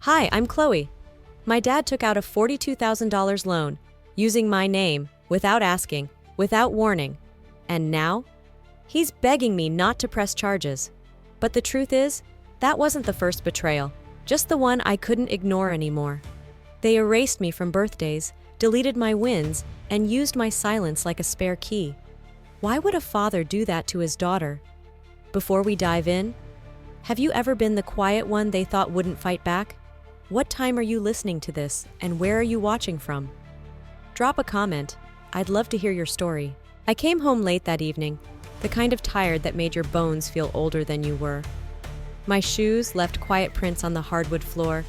Hi, I'm Chloe. My dad took out a $42,000 loan using my name, without asking, without warning. And now? He's begging me not to press charges. But the truth is, that wasn't the first betrayal, just the one I couldn't ignore anymore. They erased me from birthdays, deleted my wins, and used my silence like a spare key. Why would a father do that to his daughter? Before we dive in, have you ever been the quiet one they thought wouldn't fight back? What time are you listening to this, and where are you watching from? Drop a comment. I'd love to hear your story. I came home late that evening, the kind of tired that made your bones feel older than you were. My shoes left quiet prints on the hardwood floor,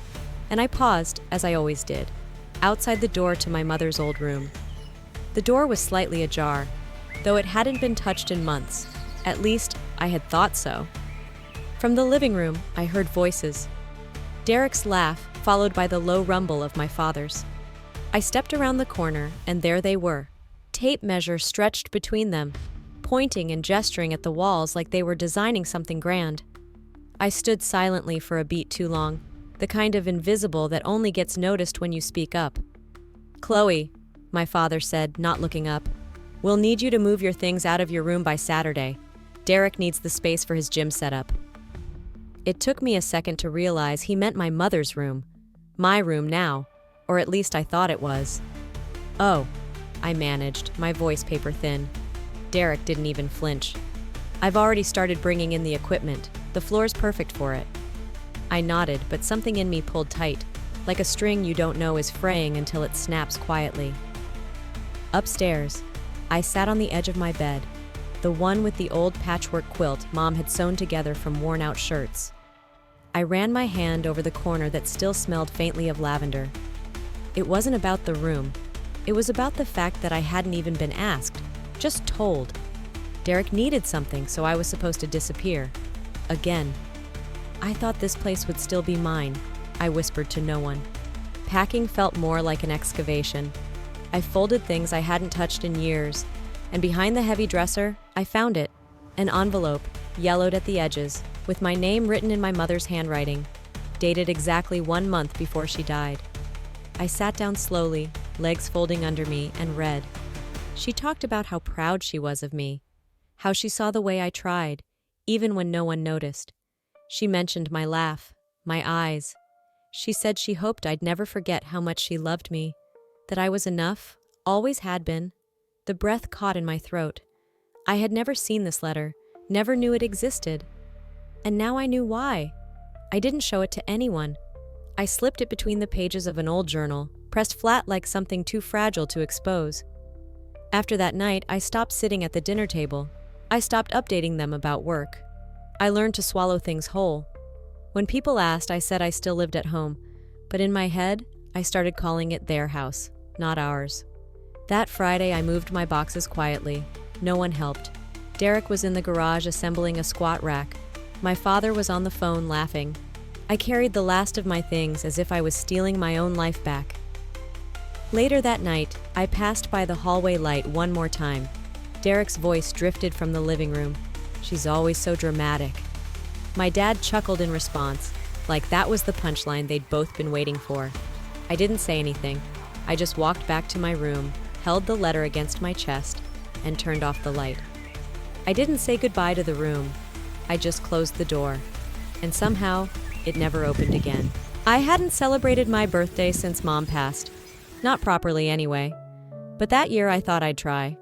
and I paused, as I always did, outside the door to my mother's old room. The door was slightly ajar, though it hadn't been touched in months. At least, I had thought so. From the living room, I heard voices. Derek's laugh, followed by the low rumble of my father's. I stepped around the corner, and there they were, tape measure stretched between them, pointing and gesturing at the walls like they were designing something grand. I stood silently for a beat too long, the kind of invisible that only gets noticed when you speak up. "Chloe," my father said, not looking up, "we'll need you to move your things out of your room by Saturday. Derek needs the space for his gym setup." It took me a second to realize he meant my mother's room. My room now, or at least I thought it was. "Oh," I managed, my voice paper thin. Derek didn't even flinch. "I've already started bringing in the equipment. The floor's perfect for it." I nodded, but something in me pulled tight, like a string you don't know is fraying until it snaps quietly. Upstairs, I sat on the edge of my bed, the one with the old patchwork quilt Mom had sewn together from worn-out shirts. I ran my hand over the corner that still smelled faintly of lavender. It wasn't about the room. It was about the fact that I hadn't even been asked, just told. Derek needed something, so I was supposed to disappear. Again. I thought this place would still be mine, I whispered to no one. Packing felt more like an excavation. I folded things I hadn't touched in years, and behind the heavy dresser, I found it, an envelope, yellowed at the edges, with my name written in my mother's handwriting, dated exactly 1 month before she died. I sat down slowly, legs folding under me, and read. She talked about how proud she was of me, how she saw the way I tried, even when no one noticed. She mentioned my laugh, my eyes. She said she hoped I'd never forget how much she loved me, that I was enough, always had been. The breath caught in my throat. I had never seen this letter, never knew it existed. And now I knew why. I didn't show it to anyone. I slipped it between the pages of an old journal, pressed flat like something too fragile to expose. After that night, I stopped sitting at the dinner table. I stopped updating them about work. I learned to swallow things whole. When people asked, I said I still lived at home, but in my head, I started calling it their house, not ours. That Friday, I moved my boxes quietly. No one helped. Derek was in the garage assembling a squat rack. My father was on the phone laughing. I carried the last of my things as if I was stealing my own life back. Later that night, I passed by the hallway light one more time. Derek's voice drifted from the living room. "She's always so dramatic." My dad chuckled in response, like that was the punchline they'd both been waiting for. I didn't say anything. I just walked back to my room, held the letter against my chest, and turned off the light. I didn't say goodbye to the room. I just closed the door. And somehow, it never opened again. I hadn't celebrated my birthday since Mom passed. Not properly anyway. But that year I thought I'd try.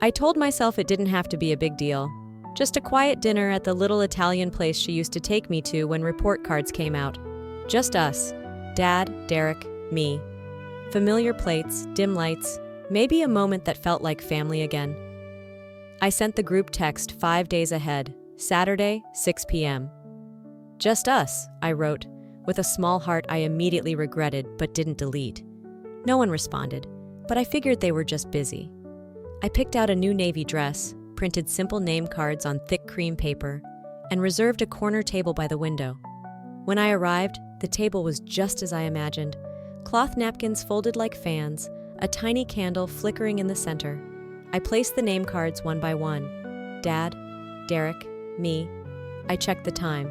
I told myself it didn't have to be a big deal. Just a quiet dinner at the little Italian place she used to take me to when report cards came out. Just us. Dad, Derek, me. Familiar plates, dim lights, maybe a moment that felt like family again. I sent the group text 5 days ahead, Saturday, 6 p.m. "Just us," I wrote, with a small heart I immediately regretted but didn't delete. No one responded, but I figured they were just busy. I picked out a new navy dress, printed simple name cards on thick cream paper, and reserved a corner table by the window. When I arrived, the table was just as I imagined. Cloth napkins folded like fans, a tiny candle flickering in the center. I placed the name cards one by one. Dad, Derek, me. I checked the time.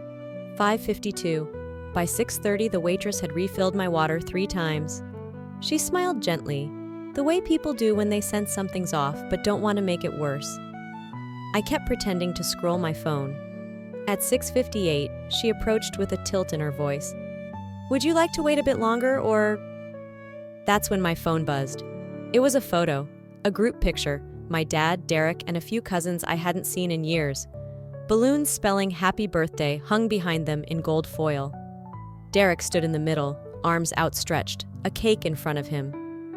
5:52. By 6:30, the waitress had refilled my water 3 times. She smiled gently, the way people do when they sense something's off but don't want to make it worse. I kept pretending to scroll my phone. At 6:58, she approached with a tilt in her voice. "Would you like to wait a bit longer, or—" That's when my phone buzzed. It was a photo, a group picture, my dad, Derek, and a few cousins I hadn't seen in years. Balloons spelling "Happy Birthday" hung behind them in gold foil. Derek stood in the middle, arms outstretched, a cake in front of him.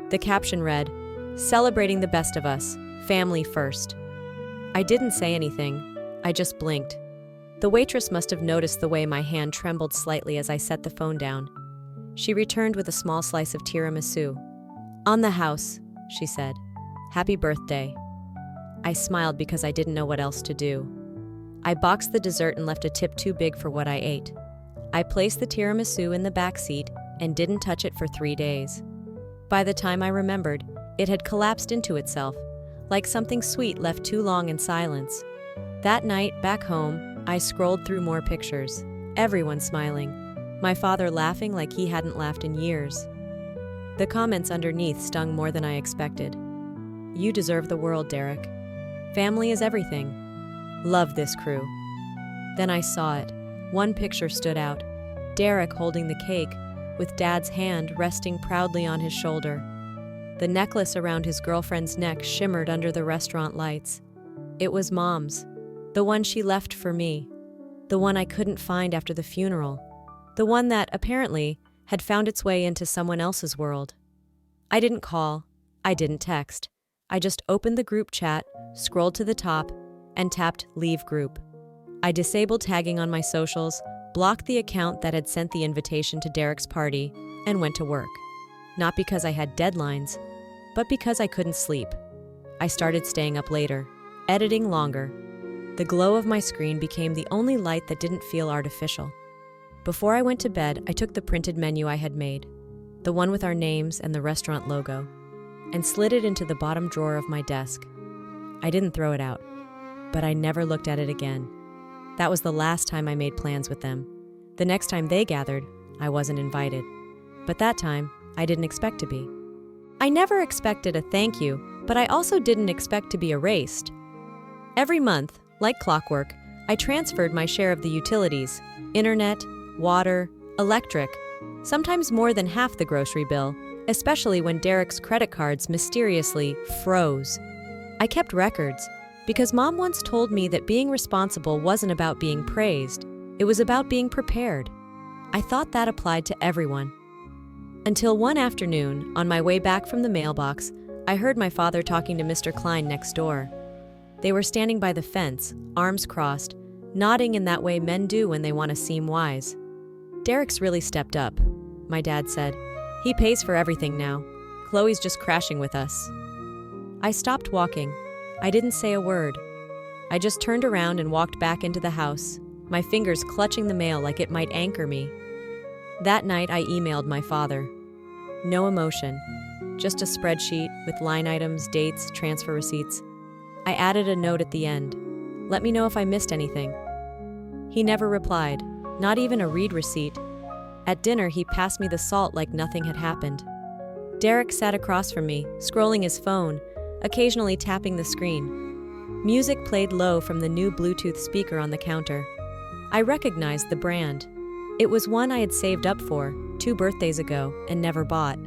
The caption read, "Celebrating the best of us, family first." I didn't say anything. I just blinked. The waitress must have noticed the way my hand trembled slightly as I set the phone down. She returned with a small slice of tiramisu. "On the house," she said. "Happy birthday." I smiled because I didn't know what else to do. I boxed the dessert and left a tip too big for what I ate. I placed the tiramisu in the back seat and didn't touch it for 3 days. By the time I remembered, it had collapsed into itself, like something sweet left too long in silence. That night, back home, I scrolled through more pictures. Everyone smiling. My father laughing like he hadn't laughed in years. The comments underneath stung more than I expected. "You deserve the world, Derek. Family is everything. Love this crew." Then I saw it. One picture stood out. Derek holding the cake, with Dad's hand resting proudly on his shoulder. The necklace around his girlfriend's neck shimmered under the restaurant lights. It was Mom's, the one she left for me, the one I couldn't find after the funeral, the one that, apparently, had found its way into someone else's world. I didn't call. I didn't text. I just opened the group chat, scrolled to the top, and tapped Leave Group. I disabled tagging on my socials, blocked the account that had sent the invitation to Derek's party, and went to work. Not because I had deadlines, but because I couldn't sleep. I started staying up later, editing longer. The glow of my screen became the only light that didn't feel artificial. Before I went to bed, I took the printed menu I had made, the one with our names and the restaurant logo, and slid it into the bottom drawer of my desk. I didn't throw it out, but I never looked at it again. That was the last time I made plans with them. The next time they gathered, I wasn't invited. But that time, I didn't expect to be. I never expected a thank you, but I also didn't expect to be erased. Every month, like clockwork, I transferred my share of the utilities: internet, water, electric, sometimes more than half the grocery bill, especially when Derek's credit cards mysteriously froze. I kept records, because Mom once told me that being responsible wasn't about being praised, it was about being prepared. I thought that applied to everyone. Until one afternoon, on my way back from the mailbox, I heard my father talking to Mr. Klein next door. They were standing by the fence, arms crossed, nodding in that way men do when they want to seem wise. "Derek's really stepped up," my dad said. "He pays for everything now. Chloe's just crashing with us." I stopped walking. I didn't say a word. I just turned around and walked back into the house, my fingers clutching the mail like it might anchor me. That night, I emailed my father. No emotion, just a spreadsheet with line items, dates, transfer receipts. I added a note at the end. "Let me know if I missed anything." He never replied, not even a read receipt. At dinner, he passed me the salt like nothing had happened. Derek sat across from me, scrolling his phone, occasionally tapping the screen. Music played low from the new Bluetooth speaker on the counter. I recognized the brand. It was one I had saved up for 2 birthdays ago and never bought.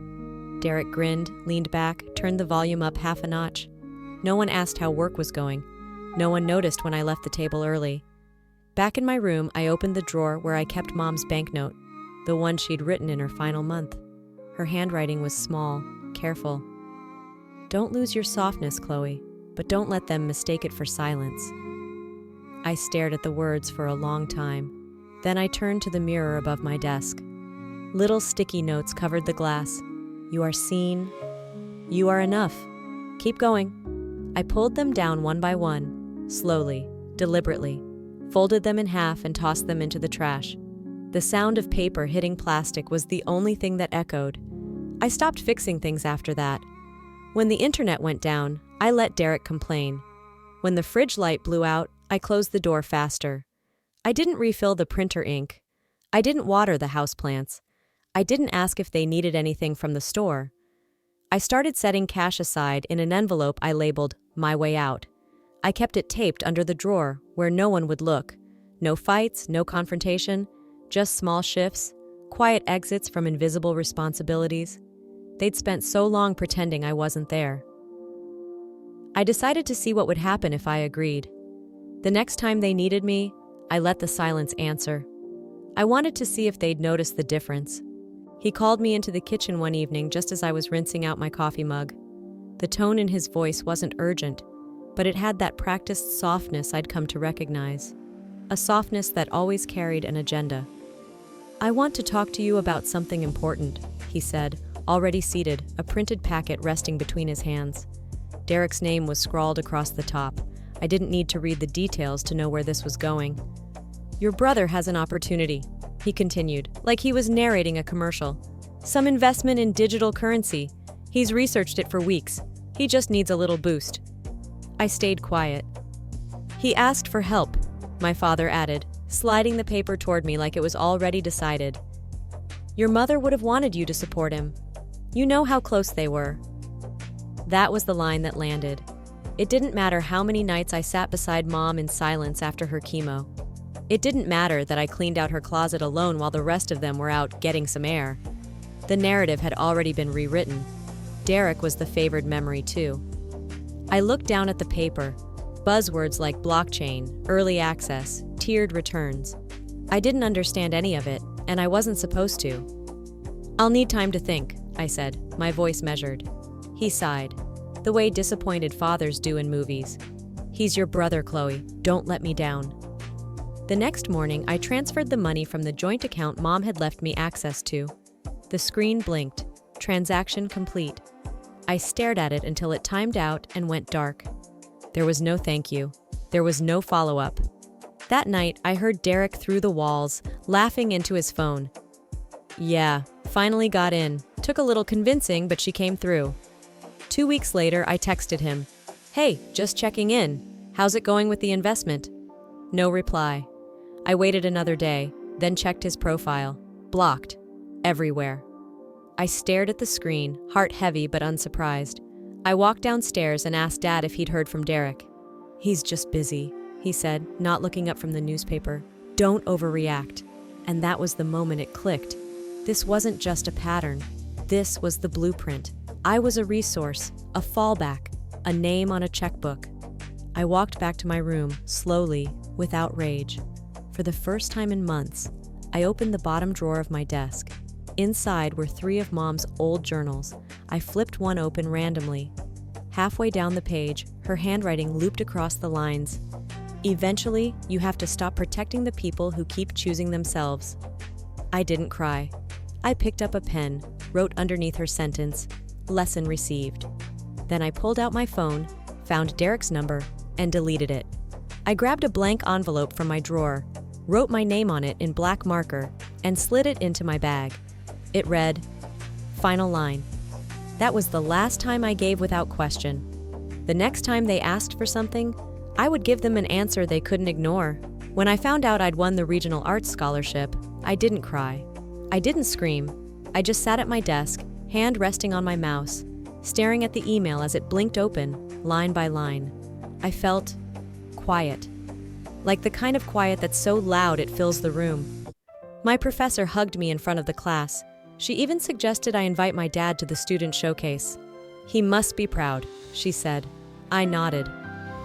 Derek grinned, leaned back, turned the volume up half a notch. No one asked how work was going. No one noticed when I left the table early. Back in my room, I opened the drawer where I kept Mom's banknote, the one she'd written in her final month. Her handwriting was small, careful. "Don't lose your softness, Chloe, but don't let them mistake it for silence." I stared at the words for a long time. Then I turned to the mirror above my desk. Little sticky notes covered the glass. "You are seen. You are enough. Keep going." I pulled them down one by one, slowly, deliberately, folded them in half and tossed them into the trash. The sound of paper hitting plastic was the only thing that echoed. I stopped fixing things after that. When the internet went down, I let Derek complain. When the fridge light blew out, I closed the door faster. I didn't refill the printer ink. I didn't water the houseplants. I didn't ask if they needed anything from the store. I started setting cash aside in an envelope I labeled "My Way Out." I kept it taped under the drawer where no one would look. No fights, no confrontation, just small shifts, quiet exits from invisible responsibilities. They'd spent so long pretending I wasn't there. I decided to see what would happen if I agreed. The next time they needed me, I let the silence answer. I wanted to see if they'd notice the difference. He called me into the kitchen one evening just as I was rinsing out my coffee mug. The tone in his voice wasn't urgent, but it had that practiced softness I'd come to recognize. A softness that always carried an agenda. "I want to talk to you about something important," he said, already seated, a printed packet resting between his hands. Derek's name was scrawled across the top. I didn't need to read the details to know where this was going. "Your brother has an opportunity," he continued, like he was narrating a commercial. "Some investment in digital currency. He's researched it for weeks. He just needs a little boost." I stayed quiet. "He asked for help," my father added, sliding the paper toward me like it was already decided. "Your mother would have wanted you to support him. You know how close they were." That was the line that landed. It didn't matter how many nights I sat beside Mom in silence after her chemo. It didn't matter that I cleaned out her closet alone while the rest of them were out getting some air. The narrative had already been rewritten. Derek was the favored memory too. I looked down at the paper. Buzzwords like blockchain, early access, tiered returns. I didn't understand any of it, and I wasn't supposed to. "I'll need time to think," I said, my voice measured. He sighed, the way disappointed fathers do in movies. "He's your brother, Chloe. Don't let me down." The next morning, I transferred the money from the joint account Mom had left me access to. The screen blinked. Transaction complete. I stared at it until it timed out and went dark. There was no thank you. There was no follow-up. That night, I heard Derek through the walls, laughing into his phone. "Yeah, finally got in. Took a little convincing, but she came through." 2 weeks later, I texted him. "Hey, just checking in. How's it going with the investment?" No reply. I waited another day, then checked his profile. Blocked. Everywhere. I stared at the screen, heart heavy but unsurprised. I walked downstairs and asked Dad if he'd heard from Derek. "He's just busy," he said, not looking up from the newspaper. "Don't overreact." And that was the moment it clicked. This wasn't just a pattern. This was the blueprint. I was a resource, a fallback, a name on a checkbook. I walked back to my room, slowly, without rage. For the first time in months, I opened the bottom drawer of my desk. Inside were 3 of Mom's old journals. I flipped one open randomly. Halfway down the page, her handwriting looped across the lines. "Eventually, you have to stop protecting the people who keep choosing themselves." I didn't cry. I picked up a pen, wrote underneath her sentence, "Lesson received." Then I pulled out my phone, found Derek's number, and deleted it. I grabbed a blank envelope from my drawer, wrote my name on it in black marker, and slid it into my bag. It read, "Final line." That was the last time I gave without question. The next time they asked for something, I would give them an answer they couldn't ignore. When I found out I'd won the regional arts scholarship, I didn't cry. I didn't scream. I just sat at my desk, hand resting on my mouse, staring at the email as it blinked open, line by line. I felt quiet. Like the kind of quiet that's so loud it fills the room. My professor hugged me in front of the class. She even suggested I invite my dad to the student showcase. "He must be proud," she said. I nodded.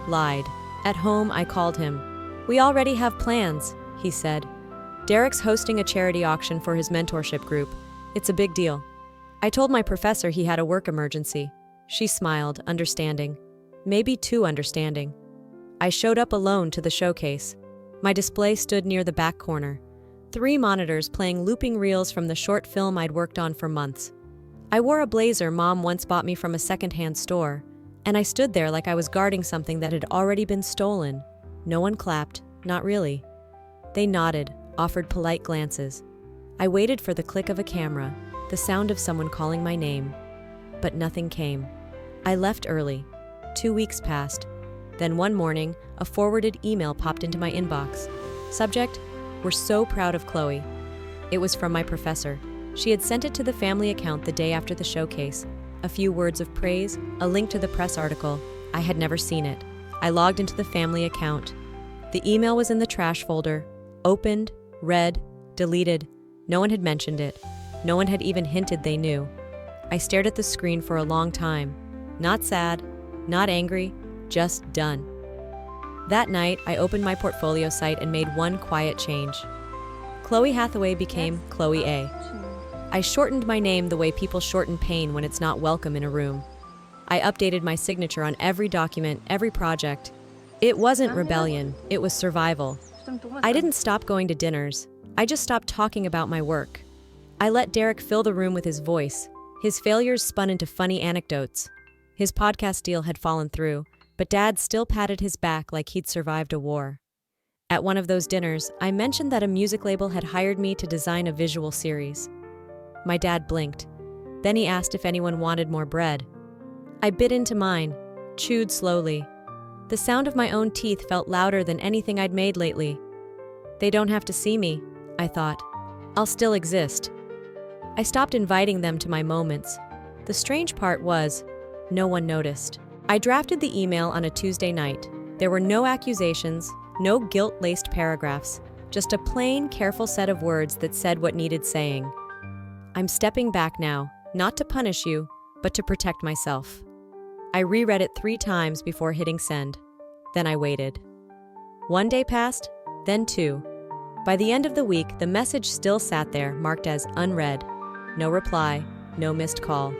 Lied. At home, I called him. "We already have plans," he said. "Derek's hosting a charity auction for his mentorship group. It's a big deal." I told my professor he had a work emergency. She smiled, understanding. Maybe too understanding. I showed up alone to the showcase. My display stood near the back corner. 3 monitors playing looping reels from the short film I'd worked on for months. I wore a blazer Mom once bought me from a secondhand store, and I stood there like I was guarding something that had already been stolen. No one clapped, not really. They nodded, offered polite glances. I waited for the click of a camera, the sound of someone calling my name. But nothing came. I left early. 2 weeks passed. Then one morning, a forwarded email popped into my inbox. Subject, "We're so proud of Chloe." It was from my professor. She had sent it to the family account the day after the showcase. A few words of praise, a link to the press article. I had never seen it. I logged into the family account. The email was in the trash folder. Opened, read, deleted. No one had mentioned it. No one had even hinted they knew. I stared at the screen for a long time. Not sad, not angry, just done. That night, I opened my portfolio site and made one quiet change. Chloe Hathaway became Chloe A. I shortened my name the way people shorten pain when it's not welcome in a room. I updated my signature on every document, every project. It wasn't rebellion, it was survival. I didn't stop going to dinners. I just stopped talking about my work. I let Derek fill the room with his voice. His failures spun into funny anecdotes. His podcast deal had fallen through, but Dad still patted his back like he'd survived a war. At one of those dinners, I mentioned that a music label had hired me to design a visual series. My dad blinked. Then he asked if anyone wanted more bread. I bit into mine, chewed slowly. The sound of my own teeth felt louder than anything I'd made lately. They don't have to see me, I thought. I'll still exist. I stopped inviting them to my moments. The strange part was, no one noticed. I drafted the email on a Tuesday night. There were no accusations, no guilt-laced paragraphs, just a plain, careful set of words that said what needed saying. I'm stepping back now, not to punish you, but to protect myself. I reread it 3 times before hitting send. Then I waited. 1 day passed, then 2. By the end of the week, the message still sat there, marked as unread. No reply, no missed call.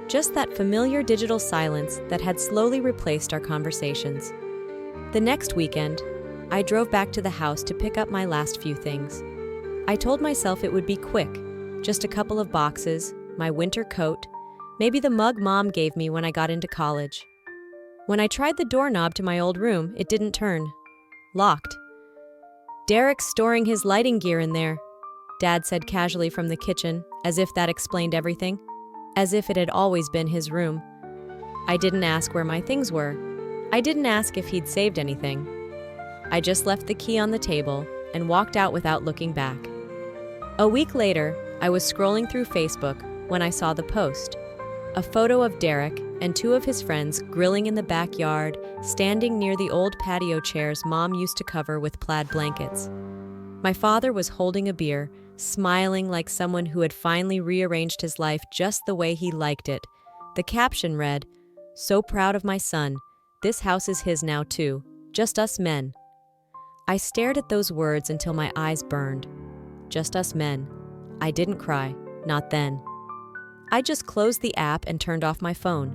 Just that familiar digital silence that had slowly replaced our conversations. The next weekend, I drove back to the house to pick up my last few things. I told myself it would be quick, just a couple of boxes, my winter coat, maybe the mug Mom gave me when I got into college. When I tried the doorknob to my old room, it didn't turn. Locked. Derek's storing his lighting gear in there, Dad said casually from the kitchen, as if that explained everything. As if it had always been his room. I didn't ask where my things were. I didn't ask if he'd saved anything. I just left the key on the table and walked out without looking back. A week later, I was scrolling through Facebook when I saw the post. A photo of Derek and 2 of his friends grilling in the backyard, standing near the old patio chairs Mom used to cover with plaid blankets. My father was holding a beer, smiling like someone who had finally rearranged his life just the way he liked it. The caption read, "So proud of my son. This house is his now too. Just us men." I stared at those words until my eyes burned. Just us men. I didn't cry, not then. I just closed the app and turned off my phone.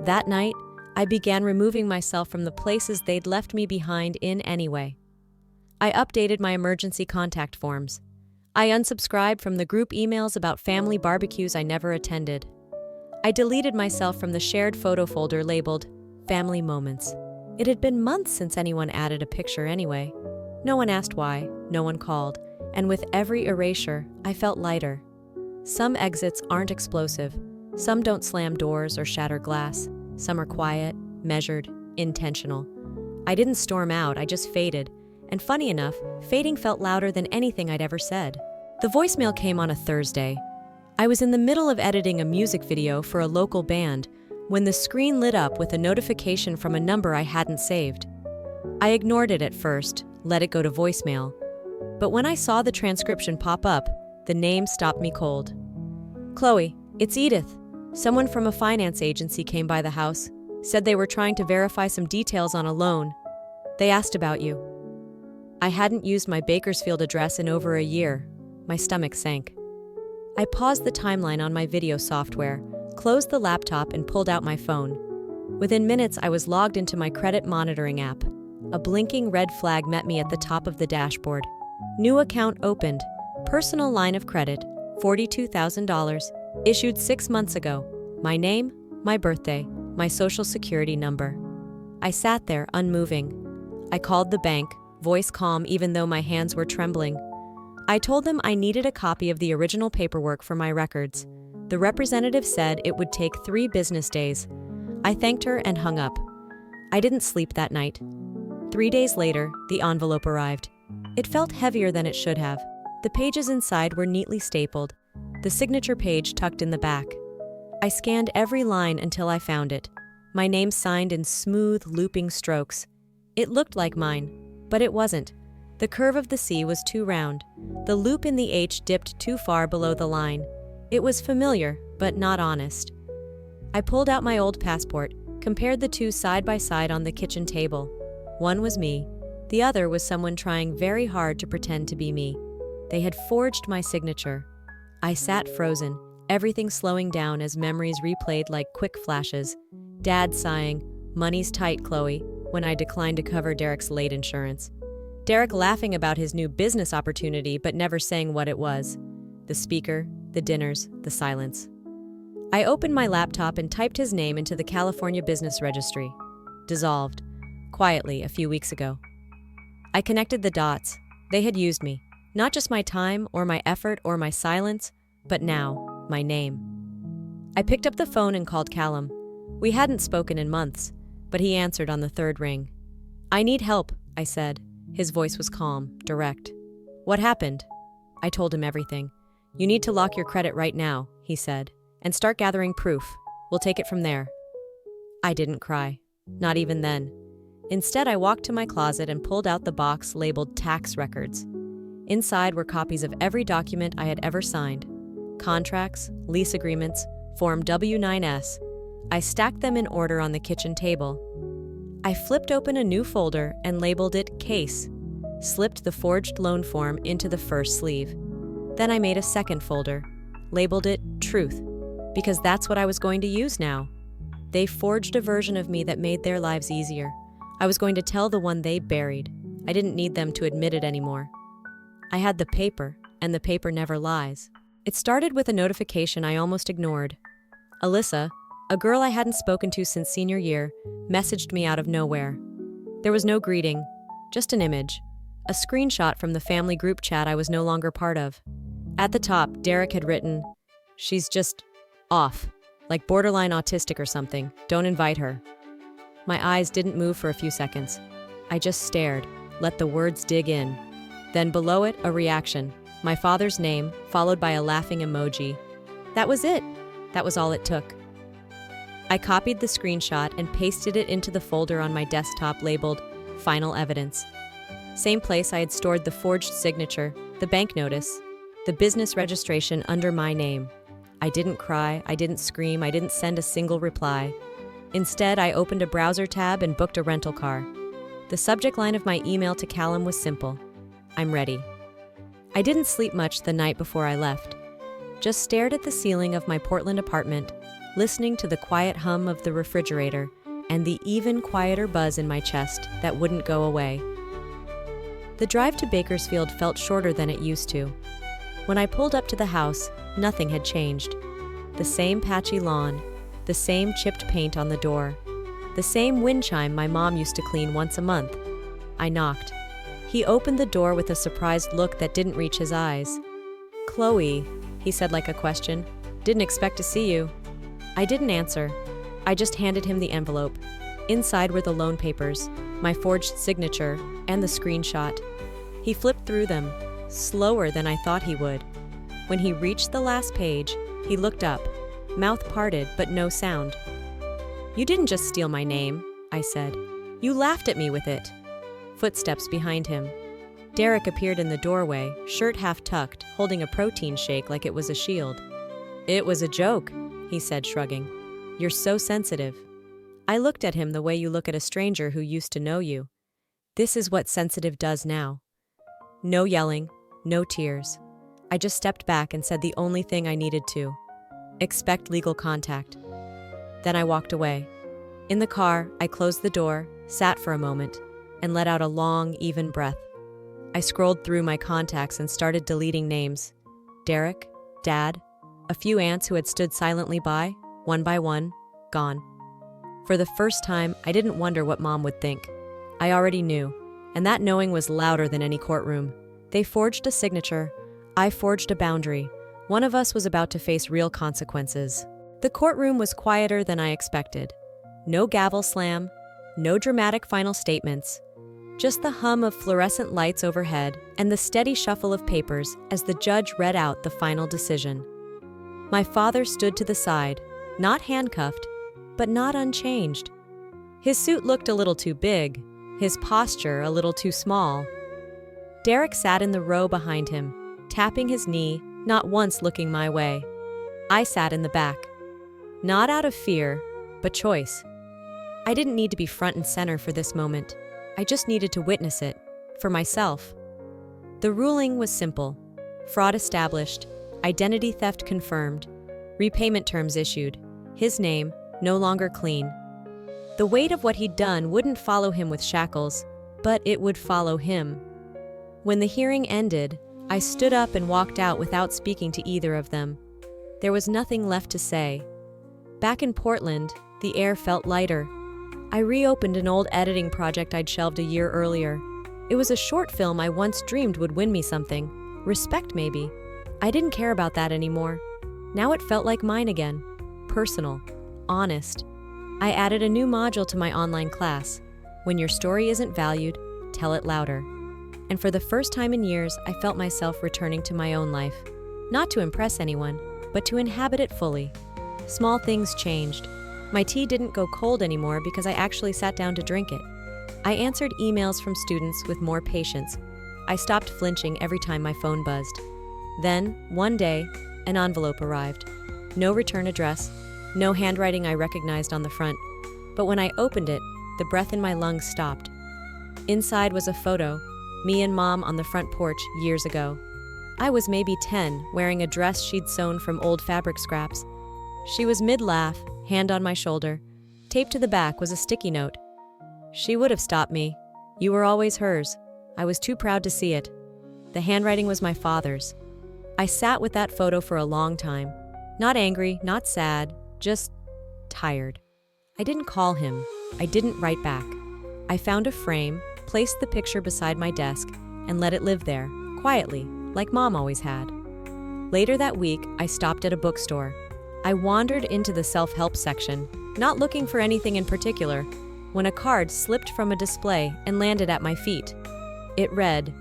That night, I began removing myself from the places they'd left me behind in anyway. I updated my emergency contact forms. I unsubscribed from the group emails about family barbecues I never attended. I deleted myself from the shared photo folder labeled Family Moments. It had been months since anyone added a picture anyway. No one asked why, no one called, and with every erasure, I felt lighter. Some exits aren't explosive. Some don't slam doors or shatter glass. Some are quiet, measured, intentional. I didn't storm out, I just faded. And funny enough, fading felt louder than anything I'd ever said. The voicemail came on a Thursday. I was in the middle of editing a music video for a local band when the screen lit up with a notification from a number I hadn't saved. I ignored it at first, let it go to voicemail. But when I saw the transcription pop up, the name stopped me cold. "Chloe, it's Edith. Someone from a finance agency came by the house, said they were trying to verify some details on a loan. They asked about you." I hadn't used my Bakersfield address in over a year. My stomach sank. I paused the timeline on my video software, closed the laptop, and pulled out my phone. Within minutes, I was logged into my credit monitoring app. A blinking red flag met me at the top of the dashboard. New account opened. Personal line of credit, $42,000, issued 6 months ago. My name, my birthday, my social security number. I sat there, unmoving. I called the bank, voice calm even though my hands were trembling. I told them I needed a copy of the original paperwork for my records. The representative said it would take 3 business days. I thanked her and hung up. I didn't sleep that night. 3 days later, the envelope arrived. It felt heavier than it should have. The pages inside were neatly stapled, the signature page tucked in the back. I scanned every line until I found it, my name signed in smooth, looping strokes. It looked like mine, but it wasn't. The curve of the C was too round. The loop in the H dipped too far below the line. It was familiar, but not honest. I pulled out my old passport, compared the two side by side on the kitchen table. One was me. The other was someone trying very hard to pretend to be me. They had forged my signature. I sat frozen, everything slowing down as memories replayed like quick flashes. Dad sighing, "Money's tight, Chloe," when I declined to cover Derek's late insurance. Derek laughing about his new business opportunity but never saying what it was. The speaker, the dinners, the silence. I opened my laptop and typed his name into the California Business Registry. Dissolved. Quietly, a few weeks ago. I connected the dots. They had used me. Not just my time, or my effort, or my silence, but now, my name. I picked up the phone and called Callum. We hadn't spoken in months, but he answered on the third ring. "I need help," I said. His voice was calm, direct. "What happened?" I told him everything. "You need to lock your credit right now," he said, "and start gathering proof. We'll take it from there." I didn't cry. Not even then. Instead, I walked to my closet and pulled out the box labeled tax records. Inside were copies of every document I had ever signed. Contracts, lease agreements, Form W-9S. I stacked them in order on the kitchen table. I flipped open a new folder and labeled it Case, slipped the forged loan form into the first sleeve. Then I made a second folder, labeled it Truth, because that's what I was going to use now. They forged a version of me that made their lives easier. I was going to tell the one they buried. I didn't need them to admit it anymore. I had the paper, and the paper never lies. It started with a notification I almost ignored. Alyssa, a girl I hadn't spoken to since senior year, messaged me out of nowhere. There was no greeting, just an image, a screenshot from the family group chat I was no longer part of. At the top, Derek had written, "She's just off, like borderline autistic or something. Don't invite her." My eyes didn't move for a few seconds. I just stared, let the words dig in. Then below it, a reaction. My father's name, followed by a laughing emoji. That was it. That was all it took. I copied the screenshot and pasted it into the folder on my desktop labeled Final Evidence. Same place I had stored the forged signature, the bank notice, the business registration under my name. I didn't cry, I didn't scream, I didn't send a single reply. Instead, I opened a browser tab and booked a rental car. The subject line of my email to Callum was simple. I'm ready. I didn't sleep much the night before I left. Just stared at the ceiling of my Portland apartment, listening to the quiet hum of the refrigerator and the even quieter buzz in my chest that wouldn't go away. The drive to Bakersfield felt shorter than it used to. When I pulled up to the house, nothing had changed. The same patchy lawn, the same chipped paint on the door, the same wind chime my mom used to clean once a month. I knocked. He opened the door with a surprised look that didn't reach his eyes. "Chloe," he said like a question. "Didn't expect to see you." I didn't answer. I just handed him the envelope. Inside were the loan papers, my forged signature, and the screenshot. He flipped through them, slower than I thought he would. When he reached the last page, he looked up, mouth parted but no sound. "You didn't just steal my name," I said. "You laughed at me with it." Footsteps behind him. Derek appeared in the doorway, shirt half tucked, holding a protein shake like it was a shield. "It was a joke," he said, shrugging. "You're so sensitive." I looked at him the way you look at a stranger who used to know you. This is what sensitive does now. No yelling, no tears. I just stepped back and said the only thing I needed to. Expect legal contact. Then I walked away. In the car, I closed the door, sat for a moment, and let out a long, even breath. I scrolled through my contacts and started deleting names. Derek, Dad, a few aunts who had stood silently by, one by one, gone. For the first time, I didn't wonder what Mom would think. I already knew, and that knowing was louder than any courtroom. They forged a signature. I forged a boundary. One of us was about to face real consequences. The courtroom was quieter than I expected. No gavel slam, no dramatic final statements. Just the hum of fluorescent lights overhead and the steady shuffle of papers as the judge read out the final decision. My father stood to the side, not handcuffed, but not unchanged. His suit looked a little too big, his posture a little too small. Derek sat in the row behind him, tapping his knee, not once looking my way. I sat in the back. Not out of fear, but choice. I didn't need to be front and center for this moment. I just needed to witness it, for myself. The ruling was simple. Fraud established, identity theft confirmed, repayment terms issued, his name no longer clean. The weight of what he'd done wouldn't follow him with shackles, but it would follow him. When the hearing ended, I stood up and walked out without speaking to either of them. There was nothing left to say. Back in Portland, the air felt lighter. I reopened an old editing project I'd shelved a year earlier. It was a short film I once dreamed would win me something. Respect, maybe. I didn't care about that anymore. Now it felt like mine again. Personal. Honest. I added a new module to my online class. When your story isn't valued, tell it louder. And for the first time in years, I felt myself returning to my own life. Not to impress anyone, but to inhabit it fully. Small things changed. My tea didn't go cold anymore because I actually sat down to drink it. I answered emails from students with more patience. I stopped flinching every time my phone buzzed. Then, one day, an envelope arrived. No return address, no handwriting I recognized on the front. But when I opened it, the breath in my lungs stopped. Inside was a photo, me and Mom on the front porch years ago. I was maybe 10, wearing a dress she'd sewn from old fabric scraps. She was mid-laugh, hand on my shoulder. Taped to the back was a sticky note. She would have stopped me. You were always hers. I was too proud to see it. The handwriting was my father's. I sat with that photo for a long time. Not angry, not sad, just tired. I didn't call him. I didn't write back. I found a frame, placed the picture beside my desk, and let it live there, quietly, like Mom always had. Later that week, I stopped at a bookstore. I wandered into the self-help section, not looking for anything in particular, when a card slipped from a display and landed at my feet. It read,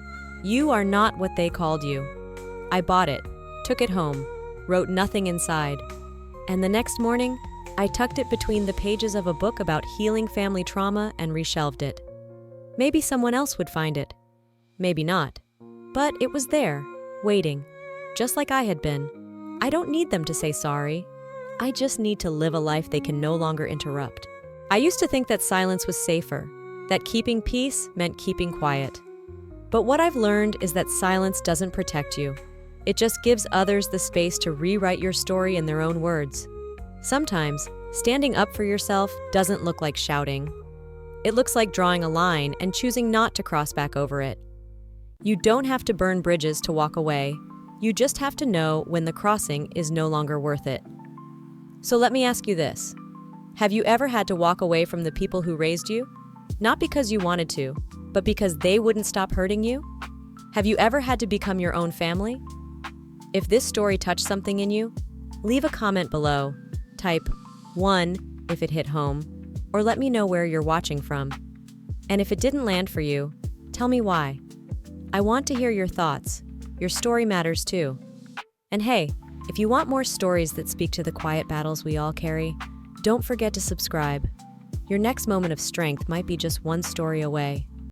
"You are not what they called you." I bought it, took it home, wrote nothing inside. And the next morning, I tucked it between the pages of a book about healing family trauma and reshelved it. Maybe someone else would find it. Maybe not. But it was there, waiting, just like I had been. I don't need them to say sorry. I just need to live a life they can no longer interrupt. I used to think that silence was safer, that keeping peace meant keeping quiet. But what I've learned is that silence doesn't protect you. It just gives others the space to rewrite your story in their own words. Sometimes, standing up for yourself doesn't look like shouting. It looks like drawing a line and choosing not to cross back over it. You don't have to burn bridges to walk away. You just have to know when the crossing is no longer worth it. So let me ask you this. Have you ever had to walk away from the people who raised you? Not because you wanted to, but because they wouldn't stop hurting you? Have you ever had to become your own family? If this story touched something in you, leave a comment below. Type 1 if it hit home, or let me know where you're watching from. And if it didn't land for you, tell me why. I want to hear your thoughts. Your story matters too. And hey, if you want more stories that speak to the quiet battles we all carry, don't forget to subscribe. Your next moment of strength might be just one story away.